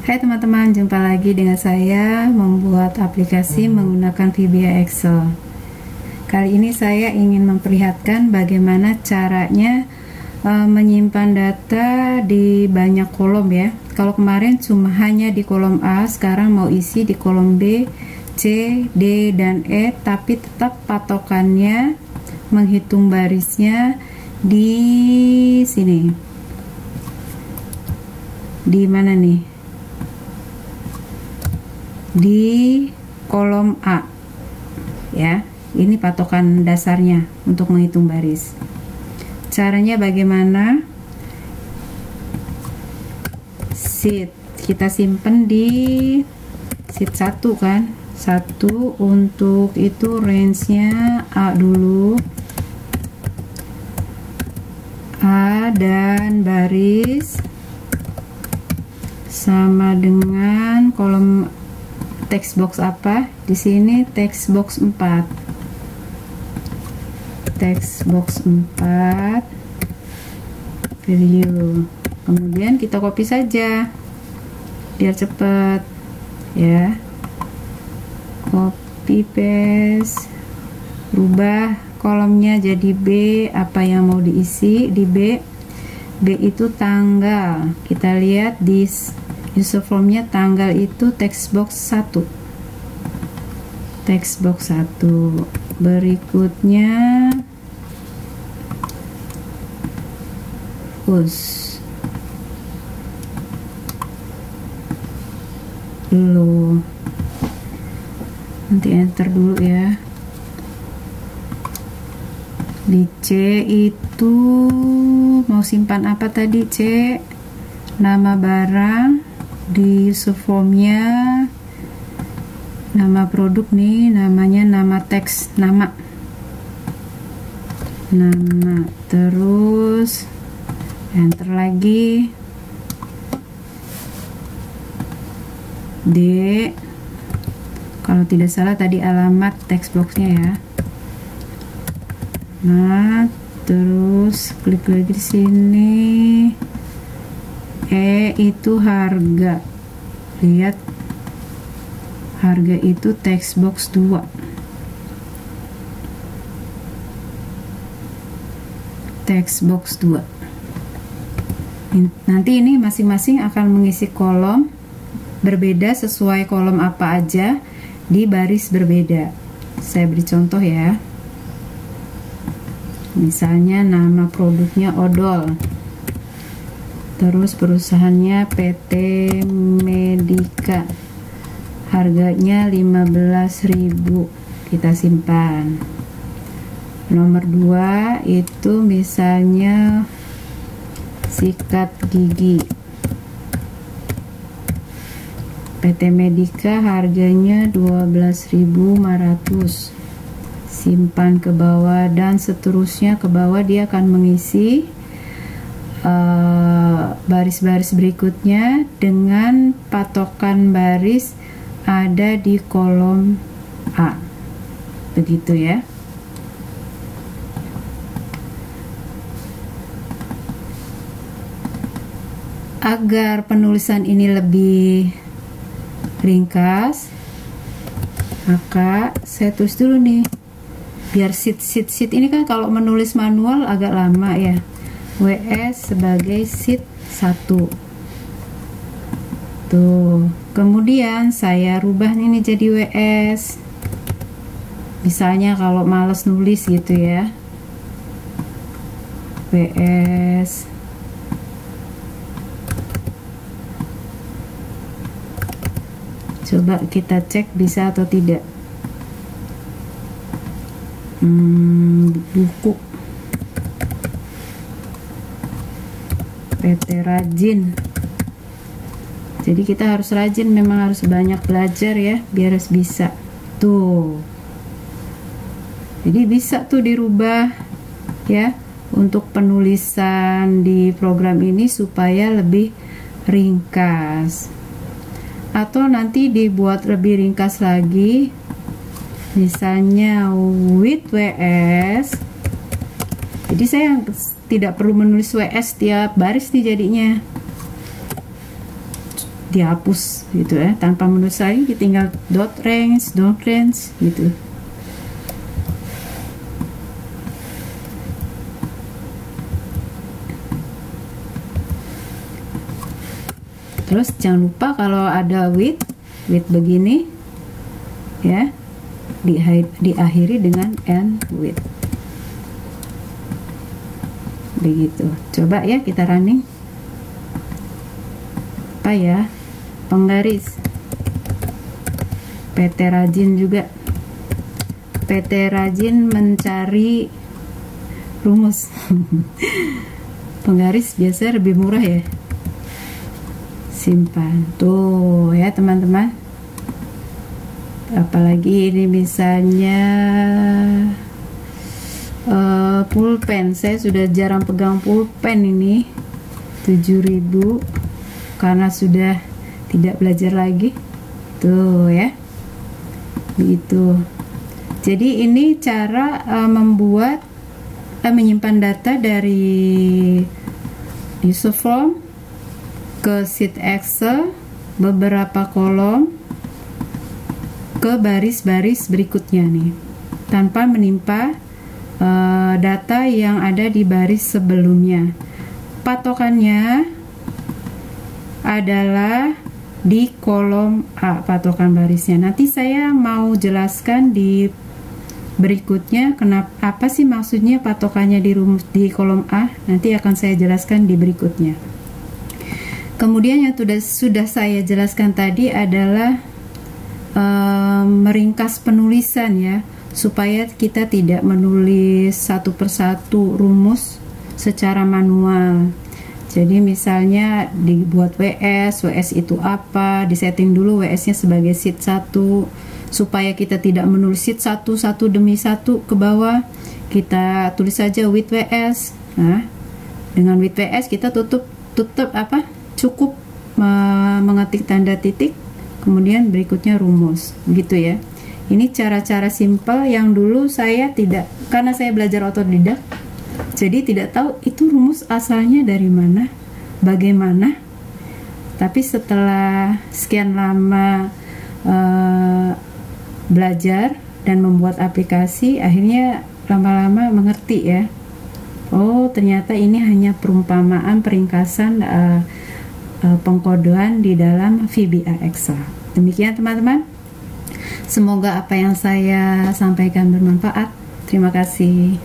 Hai teman-teman, jumpa lagi dengan saya membuat aplikasi menggunakan VBA Excel. Kali ini saya ingin memperlihatkan bagaimana caranya menyimpan data di banyak kolom ya. Kalau kemarin cuma hanya di kolom A, sekarang mau isi di kolom B, C, D, dan E, tapi tetap patokannya menghitung barisnya di sini. Di mana nih? Di kolom A ya, ini patokan dasarnya untuk menghitung baris. Caranya bagaimana? Sheet kita simpen di sheet 1 kan, 1 untuk itu range-nya A dulu, A dan baris sama dengan kolom text box apa? Di sini text box 4. Text box 4 value. Kemudian kita copy saja biar cepat ya. Copy paste. Rubah kolomnya jadi B, apa yang mau diisi di B. B itu tanggal. Kita lihat di user formnya tanggal itu text box 1. Text box 1. Berikutnya push. Loh. Nanti enter dulu ya. Di C itu mau simpan apa tadi? C, nama barang. Di user formnya nama produk nih, namanya nama teks, nama, terus enter lagi. D, kalau tidak salah tadi alamat text boxnya ya. Nah, terus klik lagi di sini. E itu harga. Lihat, harga itu text box 2. Text box 2. Nanti ini masing-masing akan mengisi kolom berbeda sesuai kolom apa aja di baris berbeda. Saya beri contoh ya. Misalnya nama produknya odol. Terus perusahaannya PT Medika, harganya 15.000, kita simpan. Nomor 2 itu misalnya sikat gigi, PT Medika, harganya 12.500, simpan ke bawah, dan seterusnya ke bawah. Dia akan mengisi baris-baris berikutnya dengan patokan baris ada di kolom A, begitu ya. Agar penulisan ini lebih ringkas, maka saya tulis dulu nih, biar sheet ini kan kalau menulis manual agak lama ya. WS sebagai sheet 1. Tuh, kemudian saya rubah ini jadi WS. Misalnya kalau males nulis gitu ya. WS. Coba kita cek bisa atau tidak. Buku PT Rajin. Jadi kita harus rajin, memang harus banyak belajar ya biar bisa. Tuh. Jadi bisa tuh dirubah ya untuk penulisan di program ini supaya lebih ringkas. Atau nanti dibuat lebih ringkas lagi. Misalnya with WS. Jadi saya tidak perlu menulis WS tiap baris nih jadinya. dihapus gitu ya, tanpa menulis lagi, tinggal dot range gitu. Terus jangan lupa kalau ada width begini ya, diakhiri dengan end width. Begitu. Coba ya kita running. Apa ya? Penggaris. PT Rajin juga. PT Rajin mencari rumus. Penggaris biasanya lebih murah ya. Simpan tuh ya teman-teman. Apalagi ini misalnya pulpen, saya sudah jarang pegang pulpen ini, 7.000 karena sudah tidak belajar lagi tuh ya, begitu. Jadi ini cara membuat menyimpan data dari user form ke sheet Excel, beberapa kolom ke baris-baris berikutnya nih, tanpa menimpa data yang ada di baris sebelumnya. Patokannya adalah di kolom A, patokan barisnya. Nanti saya mau jelaskan di berikutnya kenapa, apa sih maksudnya patokannya di kolom A, nanti akan saya jelaskan di berikutnya. Kemudian yang sudah saya jelaskan tadi adalah meringkas penulisan ya, supaya kita tidak menulis satu persatu rumus secara manual. Jadi misalnya dibuat WS itu apa, disetting dulu WS-nya sebagai sheet 1, supaya kita tidak menulis sheet satu demi satu ke bawah. Kita tulis saja with WS. Nah, dengan with WS kita tutup cukup mengetik tanda titik, kemudian berikutnya rumus, gitu ya. Ini cara-cara simpel yang dulu saya tidak, karena saya belajar otodidak, jadi tidak tahu itu rumus asalnya dari mana, bagaimana. Tapi setelah sekian lama belajar dan membuat aplikasi, akhirnya lama-lama mengerti ya. Oh, ternyata ini hanya perumpamaan, peringkasan pengkodean di dalam VBA Excel. Demikian teman-teman. Semoga apa yang saya sampaikan bermanfaat. Terima kasih.